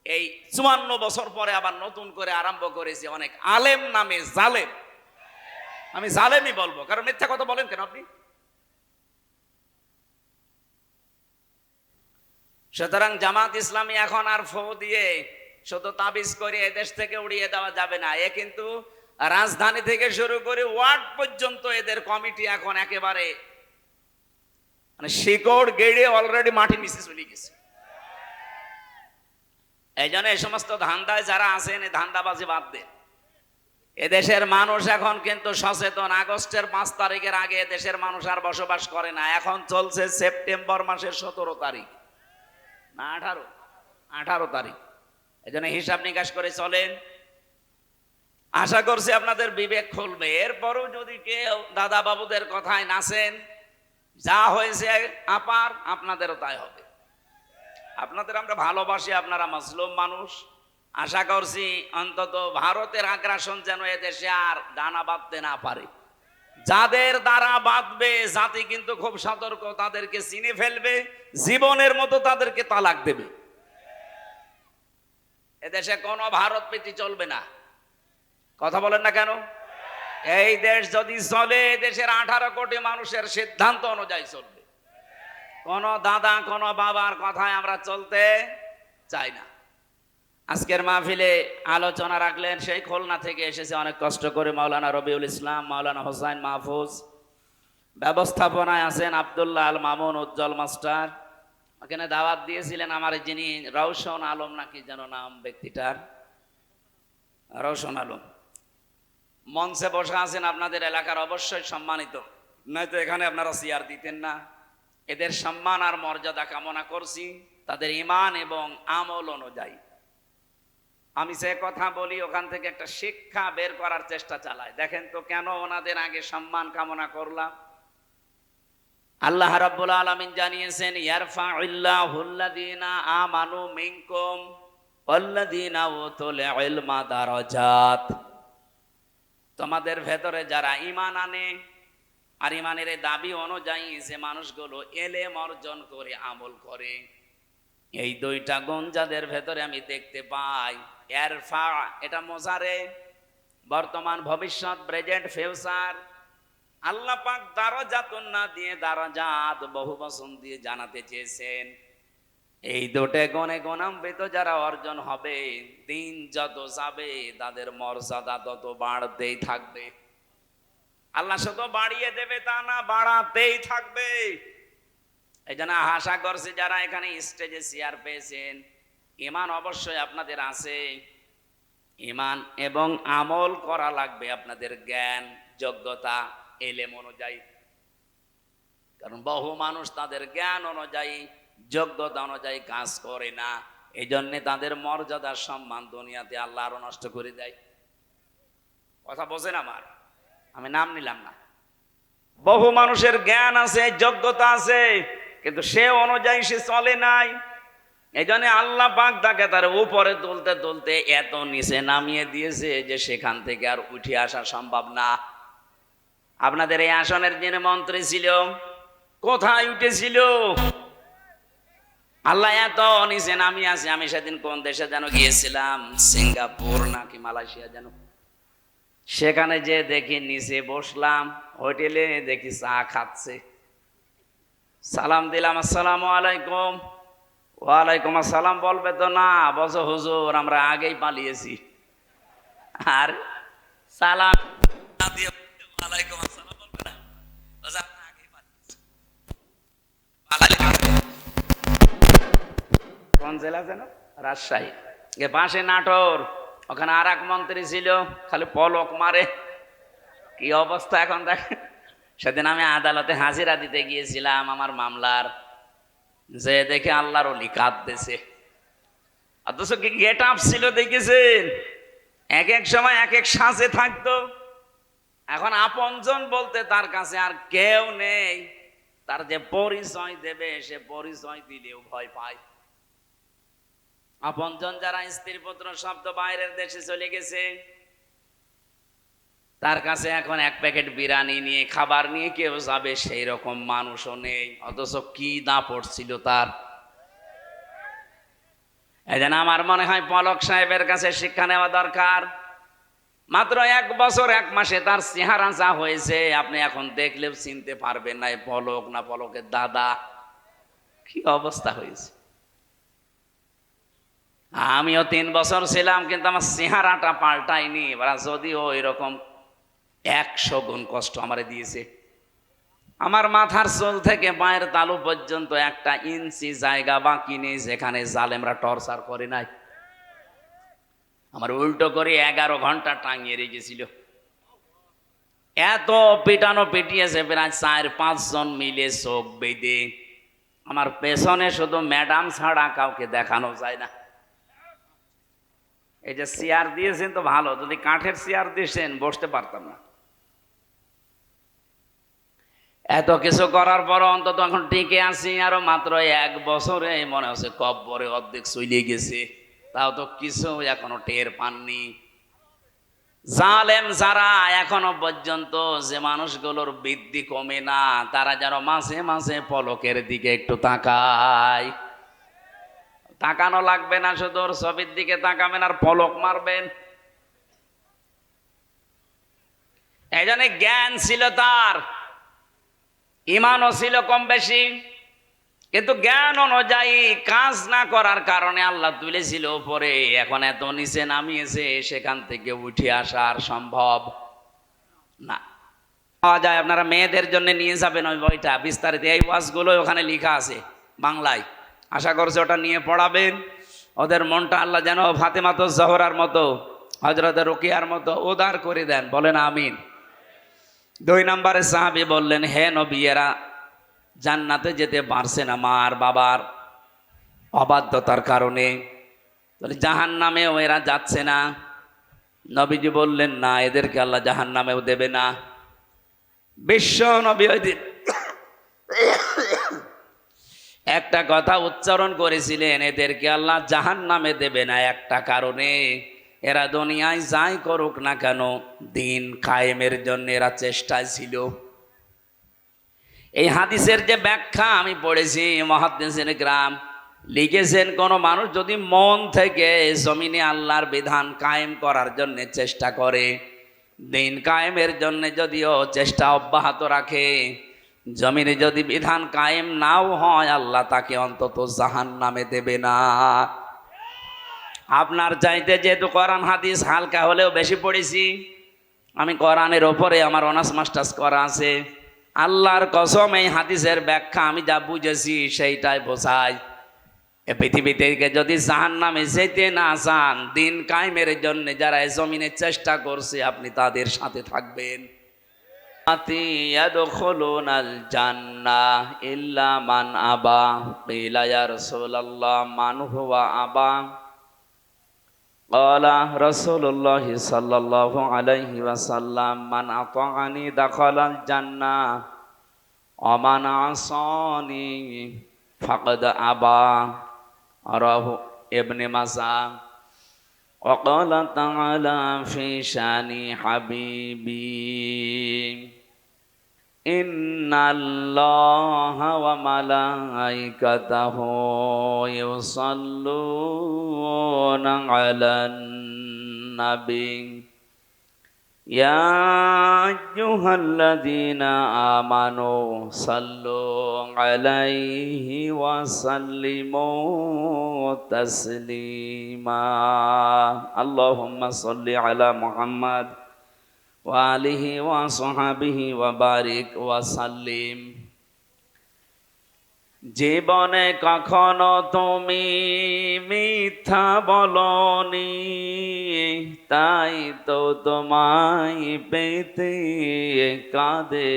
এই 54 বছর পরে আবার নতুন করে আরম্ভ করেছে অনেক আলেম নামে জালেম। আমি জালেমই বলবো, কারণ মিথ্যা কথা বলেন কেন আপনি? সুতরাং জামাত ইসলামী এখন আর ফো দিয়ে শুধু তাবিজ করে এদেশ থেকে উড়িয়ে দেওয়া যাবে না। এ কিন্তু রাজধানী থেকে শুরু করে ওয়ার্ড পর্যন্ত এদের কমিটি এখন একেবারে মানে শিকড় গেড়ে অলরেডি মাটি নিচে চলে গেছে। এই জন্য এই সমস্ত ধান্দায় যারা আছেন, এই ধান্দাবাজি বাদ দেন। এদেশের মানুষ এখন কিন্তু সচেতন। আগস্টের 5 তারিখের আগে দেশের মানুষ আর বসবাস করে না। এখন চলছে সেপ্টেম্বর মাসের 17 তারিখ না 18 তারিখ। এই জন্য হিসাব নিকাশ করে চলেন। আশা করছি আপনাদের বিবেক খুলবে। এরপরও যদি কেউ দাদা বাবুদের কথায় নাচেন, যা হয়েছে আপার আপনাদেরও তাই হবে। আপনাদের আমরা ভালোবাসি, আপনারা মুসলিম মানুষ। আশা করছি অন্তত ভারতের আগ্রাসন যেন এদেশে আর ডানা বাঁধতে না পারে। যাদের দ্বারা বাঁধবে জাতি কিন্তু খুব সতর্ক, তাদেরকে চিনে ফেলবে, জীবনের মতো তাদেরকে তালাক দেবে। এদেশে কোনো ভারত প্রীতি চলবে না। কথা বলেন না কেন? এই দেশ যদি চলে, দেশের 18 কোটি মানুষের সিদ্ধান্ত অনুযায়ী চলবে। কোন দাদা কোন বাবার কথায় আমরা চলতে চাই না। আজকের মাহফিলে আলোচনা রাখলেন সেই খুলনা থেকে এসেছে অনেক কষ্ট করে মাওলানা রবিউল ইসলাম, মাওলানা হোসাইন মাহফুজ। ব্যবস্থাপনায় আছেন আব্দুল্লাহ আল মামুন উজ্জ্বল মাস্টার। ওখানে দাওয়াত দিয়েছিলেন আমার যিনি রওশন আলম নাকি যেন নাম ব্যক্তিটার, রওশন আলম। মঞ্চে বসে আছেন আপনাদের এলাকার অবশ্যই সম্মানিত, নয়তো এখানে আপনারা চেয়ার দিতেন না। এদের সম্মান আর মর্যাদা কামনা করছি তাদের ঈমান এবং আমল অনুযায়ী। আমি যে কথা বলি ওখান থেকে একটা শিক্ষা বের করার চেষ্টা চালাই। দেখেন তো কেন ওনাদের আগে সম্মান কামনা করলাম। আল্লাহ রাব্বুল আলামিন জানিয়েছেন, ইয়ারফাউল্লাহুল্লাযীনা আমানু মিনকুম ওয়াল্লাযীনা উতুল ইলমা দারাজাত। তোমাদের ভেতরে যারা ঈমান আনে আর ঈমানের দাবি অনুযায়ী যে মানুষগুলো এলেম অর্জন করে আমল করে, এই 2টা গুণ যাদের ভেতরে আমি দেখতে পাই। ইয়ারফা এটা মোজারে, বর্তমান ভবিষ্যৎ, প্রেজেন্ট ফিউচার। আল্লাহ পাক দারাজাতুন না দিয়ে দারাজাত বহু বচন দিয়ে জানাতে চেয়েছেন। এই 2টে গুণে গুণান্বিত যারা অর্জন হবে, দিন যত যাবে তাদের মর্যাদা তত বাড়তেই থাকবে। আল্লাহ শুধু বাড়িয়ে দেবে তা না, বাড়াতেই থাকবে। এই জন্য আশা করছি যারা এখানে স্টেজে চেয়ার পেয়েছেন, ঈমান অবশ্যই আপনাদের আছে। ঈমান এবং আমল করা লাগবে আপনাদের জ্ঞান যোগ্যতা এলেম অনুযায়ী। কারণ বহু মানুষ তাদের জ্ঞান অনুযায়ী যোগ্যতা অনুযায়ী কাজ করে না। এই জন্যে তাদের মর্যাদার সম্মান দুনিয়াতে আল্লাহ আরো নষ্ট করে দেয়। কথা বোঝেন আমার? আমি নাম নিলাম না। বহু মানুষের জ্ঞান আছে, যোগ্যতা আছে, কিন্তু সে অনুযায়ী সে চলে নাই। এই জন্য আল্লাহ পাক তাকে তার উপরে তুলতে তুলতে এত নিচে নামিয়ে দিয়েছে যে সেখান থেকে আর উঠে আসা সম্ভব না। আপনাদের এই আসনের যিনি মন্ত্রী ছিল, কোথায় উঠেছিল? আল্লাহ এত নিচে নামিয়ে আছে। আমি সেদিন কোন দেশে যেন গিয়েছিলাম, সিঙ্গাপুর নাকি মালয়েশিয়া যেন, সেখানে যে দেখি নিচে বসলাম হোটেলে, দেখি চা খাচ্ছে। সালাম দিলাম, আসসালামু আলাইকুম। ওয়ালাইকুম আসসালাম বলবে তো না, বলছো হুজুর আমরা আগেই পালিয়েছি। আর সালাম দিয়ে ওয়ালাইকুম আসসালাম বলবে না, বলছে আমরা আগেই পালিয়েছি। কোন জেলা যেন? রাজশাহী। এ পাশে নাটোর, ওখানে আর এক মন্ত্রী ছিল, খালি পলক মারে। কি অবস্থা এখন দেখেন। সেদিন আমি আদালতে হাজিরা দিতে গিয়েছিলাম আমার মামলার, যে দেখে আল্লাহর ওলি কাঁদতেছে। অথচ কি গেট আপ ছিল দেখেছেন? এক এক সময় এক এক সাজে থাকতো। এখন আপনজন বলতে তার কাছে আর কেউ নেই। তার যে পরিচয় দেবে, সে পরিচয় দিলেও ভয় পায়। আপনজন যারা, স্ত্রী পুত্র সব তো বাইরের দেশে চলে গেছে, তার কাছে এখন এক প্যাকেট বিরিয়ানি নিয়ে, খাবার নিয়ে কেউ যাবে সেই রকম মানুষও নেই। অথচ কি দাপট ছিল তার। এই জন্য আমার মনে হয় পলক সাহেবের কাছে শিক্ষা নেওয়া দরকার। মাত্র 1 বছর 1 মাসে তার চেহারা যা হয়েছে, আপনি এখন দেখলেও চিনতে পারবেন না পলক না পলকের দাদা। কি অবস্থা হয়েছে। আমিও 3 বছর ছিলাম, কিন্তু আমার চেহারাটা পাল্টায়নি। এবার যদিও এরকম 100 গুণ কষ্ট আমারে দিয়েছে। আমার মাথার চুল থেকে পায়ের তালু পর্যন্ত 1 ইঞ্চি জায়গা বাকি নেই যেখানে জালেমরা টর্চার করে নাই। আমার উল্টো করে 11 ঘন্টা টাঙিয়ে রেখেছিল। এত পিটানো পিটিয়েছে, প্রায় 4-5 জন মিলে চোখ বেঁধে। আমার পেছনে শুধু ম্যাডাম ছাড়া কাউকে দেখানো যায় না। এই যে চেয়ার দিয়েছেন তো ভালো, যদি কাঠের চেয়ার দিয়েছেন বসতে পারতাম না। এত কিছু করার পর অন্তত এখন টিকে আছি। আরো মাত্র 1 বছরে মনে হচ্ছে কব্বরে অর্ধেক চলে গেছে, তাও তো কিছু এখনো টের পাননি। জালেম যারা এখনো পর্যন্ত, যে মানুষগুলোর বৃদ্ধি কমে না, তারা যেন মাঝে মাঝে পলকের দিকে একটু তাকায়। তাকানো লাগবে না, শুধু ওর ছবির দিকে তাকাবেন আর পলক মারবেন। এই জন্য জ্ঞান ছিল তার, ইমানও ছিল কম বেশি, কিন্তু জ্ঞান অনুযায়ী কাজ না করার কারণে আল্লাহ তুলেছিল উপরে। এখন এত নিচে নামিয়েছে, সেখান থেকে উঠে আসার সম্ভব না। পাওয়া যায়, আপনারা মেয়েদের জন্য নিয়ে যাবেন ওই বইটা বিস্তারিত। এই ওয়াজগুলো ওখানে লেখা আছে বাংলায়। আশা করছি ওটা নিয়ে পড়াবেন। ওদের মনটা আল্লাহ যেন ফাতেমাতো জহরার মতো, হযরত রুকিয়ার মতো উদার করে দেন। বলেন আমিন। 2 নম্বরে সাহাবী বললেন, হে নবী, এরা জান্নাতে যেতে পারছে না মার বাবার অবাধ্যতার কারণে, জাহান্নামেও এরা যাচ্ছে না। নবীজি বললেন, না, এদেরকে আল্লাহ জাহান্নামেও দেবে না। বিশ্ব নবী ওই দিন একটা কথা উচ্চারণ করেছিলেন, এদেরকে আল্লাহ জাহান্নামে দেবে না একটা কারণে, এরা দুনিয়ায় যাই করুক না কেন দিন কায়েমের জন্য এরা চেষ্টায় ছিল। এই হাদিসের যে ব্যাখ্যা আমি পড়েছি, মুহাদ্দিসিন কিরাম লিখেছেন, কোন মানুষ যদি মন থেকে জমিনে আল্লাহর বিধান কায়েম করার জন্য চেষ্টা করে, দিন কায়েমের জন্য যদিও চেষ্টা অব্যাহত রাখে, জমিনে যদি বিধান কায়েম নাও হয়, আল্লাহ তাকে অন্তত জাহান্নামে দেবে না। আপনার চাইতে যেহেতু কোরআন হাদিস হালকা হলেও বেশি পড়েছি, আমি কোরআনের ওপরে আমার অনার্স মাস্টার্স করা আছে। আল্লাহর কসম, এই হাদিসের ব্যাখ্যা আমি যা বুঝেছি সেইটাই বোঝাই। এ পৃথিবী থেকে যদি জাহান্নামে যেতে না চান, দিন কায়েমের জন্য যারা এই জমিনে চেষ্টা করছে, আপনি তাদের সাথে থাকবেন। ইয়াদখুলুনাল জান্নাহ ইল্লা মান আবা কিলা ইয়া রাসূলুল্লাহ মান হুয়া আবা ক্বালা রাসূলুল্লাহ সাল্লাল্লাহু আলাইহি ওয়াসাল্লাম মান আতাআনি দাখালাল জান্নাহ ওয়া মান আসানি ফাকাদ আবা রাহু ইবনে মাজাহ وقال تعالى في شان حبيبي إن الله وملائكته يصلون على النبي يا أيها الذين آمنوا صلوا عليه وسلموا تسليما اللهم صل على محمد وآله وصحبه وبارك وسلم জীবনে কখনো তুমি মিথ্যা বলনি, তাই তো তোমায় পেতে কাঁদে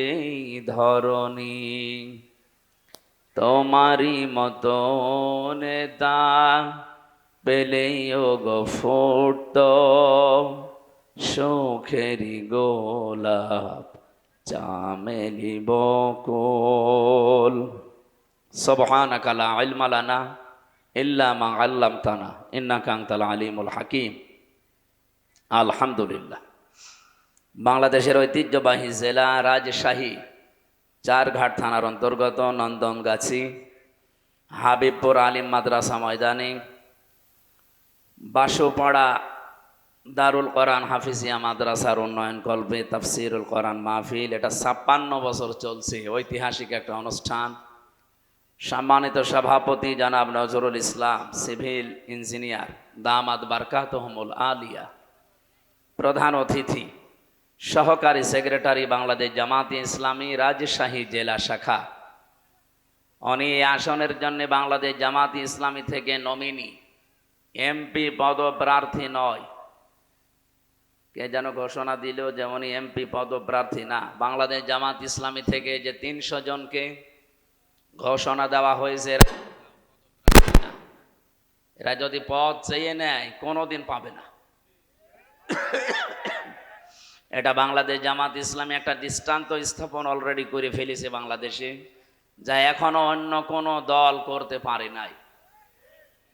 ধরনি। তোমারই মতো নেতা পেলেও গো ফুটতো সুখেরি গোলাপ চামেলি বকুল। সুবহানাকা লা ইলমা লানা ইল্লা মা আল্লামতানা ইন্নাকা আনতাল আলিমুল হাকিম। আলহামদুলিল্লাহ। বাংলাদেশের ঐতিহ্যবাহী জেলা রাজশাহী চারঘাট থানার অন্তর্গত নন্দনগাছি হাবিবপুর আলিম মাদ্রাসা ময়দানে বাসুপাড়া দারুল কোরআন হাফিজিয়া মাদ্রাসার উন্নয়ন কল্পে তাফসিরুল কোরআন মাহফিল, এটা 56 বছর চলছে, ঐতিহাসিক একটা অনুষ্ঠান। সম্মানিত সভাপতি জনাব নজরুল ইসলাম, সিভিল ইঞ্জিনিয়ার, দামাত বারকাতুহুমুল আলিয়া। প্রধান অতিথি সহকারী সেক্রেটারি বাংলাদেশ জামাতে ইসলামী রাজশাহী জেলা শাখা। উনি এই আসনের জন্য বাংলাদেশ জামাতে ইসলামী থেকে নমিনি, এমপি পদপ্রার্থী নয়। কে যেন ঘোষণা দিল যে উনি এমপি পদপ্রার্থী না। বাংলাদেশ জামাত ইসলামী থেকে যে 300 জনকে ঘোষণা দেওয়া হয়েছে, এরা যদি পদ চেয়ে নেয় কোনোদিন পাবে না। এটা বাংলাদেশ জামাত ইসলামী একটা দৃষ্টান্ত স্থাপন অলরেডি করে ফেলেছে বাংলাদেশে, যা এখনো অন্য কোনো দল করতে পারে নাই।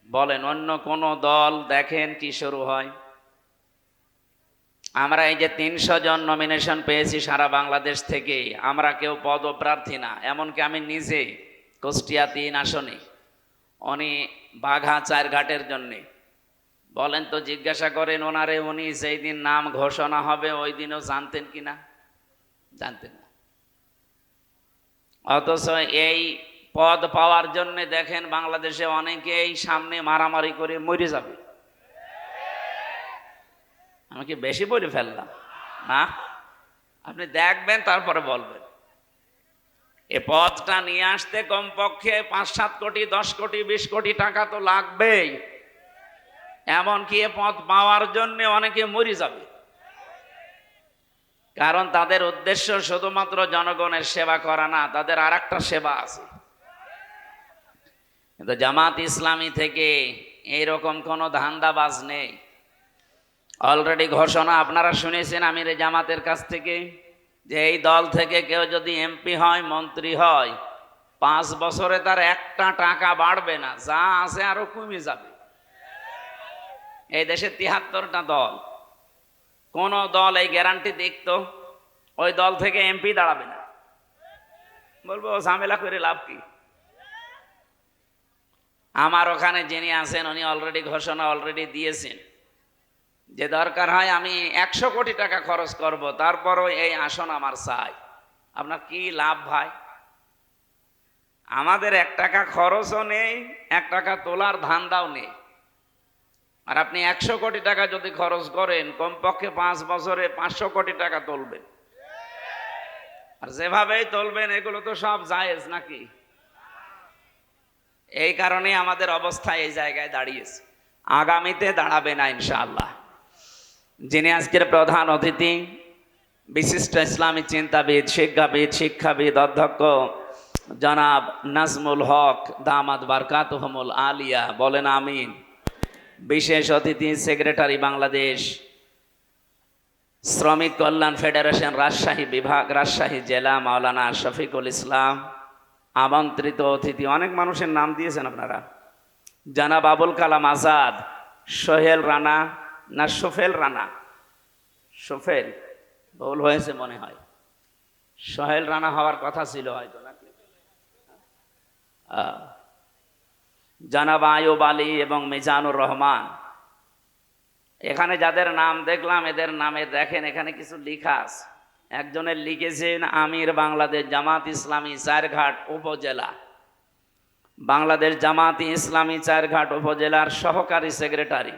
বলেন অন্য কোনো দল দেখেন কি শুরু হয়। আমরা এই যে 300 জন নমিনেশন পেয়েছি সারা বাংলাদেশ থেকে, আমরা কেউ পদপ্রার্থী না। এমনকি আমি নিজে কুষ্টিয়া 3 আসনে, উনি বাঘা 4 ঘাটের জন্যে। বলেন তো, জিজ্ঞাসা করেন ওনারে, উনি যেই দিন নাম ঘোষণা হবে ওই দিনও জানতেন কিনা? জানতেন না। অথচ এই পদ পাওয়ার জন্য দেখেন বাংলাদেশে অনেকেই সামনে মারামারি করে মরে যাবে। আমি কি বেশি বলে ফেললাম না? আপনি দেখবেন তারপরে বলবেন। এ পদটা নিয়ে আসতে কমপক্ষে 5-7 কোটি, 10 কোটি, 20 কোটি টাকা তো লাগবেই। এমনকি এ পদ পাওয়ার জন্য অনেকে মরে যাবে, কারণ তাদের উদ্দেশ্য শুধুমাত্র জনগণের সেবা করা না, তাদের আর একটা সেবা আছে। কিন্তু জামাত ইসলামী থেকে এইরকম কোনো ধান্দাবাজ নেই। অলরেডি ঘোষণা আপনারা শুনেছেন আমির জামাতের কাছ থেকে, যে এই দল থেকে কেউ যদি এমপি হয়, মন্ত্রী হয়, 5 বছরে তার একটা টাকা বাড়বে না, যা আছে আরো কমে যাবে। এই দেশে 73টা দল, কোন দল এই গ্যারান্টি দেখতো ওই দল থেকে এমপি দাঁড়াবে না? বলবো ঝামেলা করে লাভ কি? আমার ওখানে যিনি আছেন উনি অলরেডি ঘোষণা অলরেডি দিয়েছেন যে দরকার হয় আমি 100 কোটি টাকা খরচ করব, তারপরও এই আসন আমার চাই। আপনার কি লাভ ভাই? আমাদের 1 টাকা খরচও নেই, 1 টাকা তোলার ধান্দাও নেই। আর আপনি 100 কোটি টাকা যদি খরচ করেন, কমপক্ষে 5 বছরে 500 কোটি টাকা তুলবেন। আর যেভাবেই তুলবেন এগুলো তো সব জায়েজ নাকি? এই কারণে আমাদের অবস্থা এই জায়গায় দাঁড়িয়েছে, আগামীতে দাঁড়াবে না ইনশাআল্লাহ। যিনি আজকের প্রধান অতিথি বিশিষ্ট ইসলামী চিন্তাবিদ, শিক্ষাবিদ অধ্যক্ষ জনাব নাজমুল হক দামাত বারকাতুহুমুল আলিয়া, বলেন আমিন। বিশেষ অতিথি সেক্রেটারি বাংলাদেশ শ্রমিক কল্যাণ ফেডারেশন রাজশাহী বিভাগ, রাজশাহী জেলা, মাওলানা শফিকুল ইসলাম। আমন্ত্রিত অতিথি অনেক মানুষের নাম দিয়েছেন আপনারা, জনাব আবুল কালাম আজাদ, সোহেল রানা না সোফেল রানা, সোফেল ভুল হয়েছে মনে হয়, সোহেল রানা হওয়ার কথা ছিল হয়তো নাকি, জনাব আয়ুব আলী এবং মিজানুর রহমান। এখানে যাদের নাম দেখলাম এদের নামে দেখেন এখানে কিছু লেখা আছে। একজনের লিখেছেন আমির বাংলাদেশ জামাত ইসলামী চারঘাট উপজেলা, বাংলাদেশ জামাত ইসলামী চারঘাট উপজেলার সহকারী সেক্রেটারি,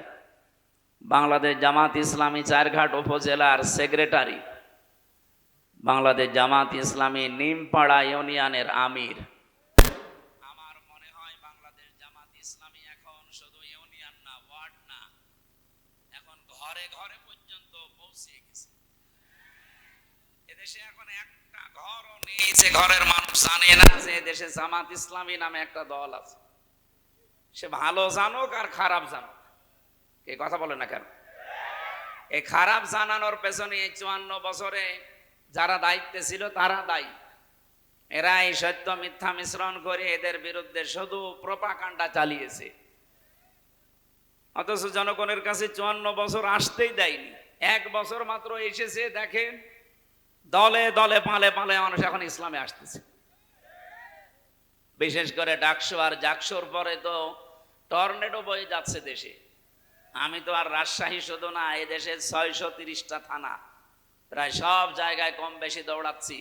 বাংলাদেশ জামাত ইসলামী চারঘাট উপজেলার সেক্রেটারি, বাংলাদেশ জামাত ইসলামী নিমপাড়া ইউনিয়নের আমির। আমার মনে হয় বাংলাদেশ জামাত ইসলামী এখন শুধু ইউনিয়ন না, ওয়ার্ড না, এখন ঘরে ঘরে পর্যন্ত পৌঁছে গেছে। এদেশে এখন একটা ঘরও নেই যে ঘরের মানুষ জানে না যে এদেশে জামাত ইসলামী নামে একটা দল আছে। সে ভালো জানুক আর খারাপ জানুক, কে কথা বলে না কেন? এই খারাপ জানানোর পেছনে এই 54 বছরে যারা দায়িত্বে ছিল তারা দায়ী। এরা এই সত্য মিথ্যা মিশ্রণ করে এদের বিরুদ্ধে শুধু প্রোপাগান্ডা চালিয়েছে, অথচ জনগণের কাছে 54 বছর আসতেই দেয়নি। 1 বছর মাত্র এসেছে, দেখেন দলে দলে পালে পালে মানুষ এখন ইসলামে আসতেছে। বিশেষ করে ডাকসু আর জাকসুর পরে তো টর্নেডো বয়ে যাচ্ছে দেশে। আমি তো আর রাজশাহী শুধু না, এই দেশে 630টা থানা, প্রায় সব জায়গায় কম বেশি দৌড়াচ্ছি।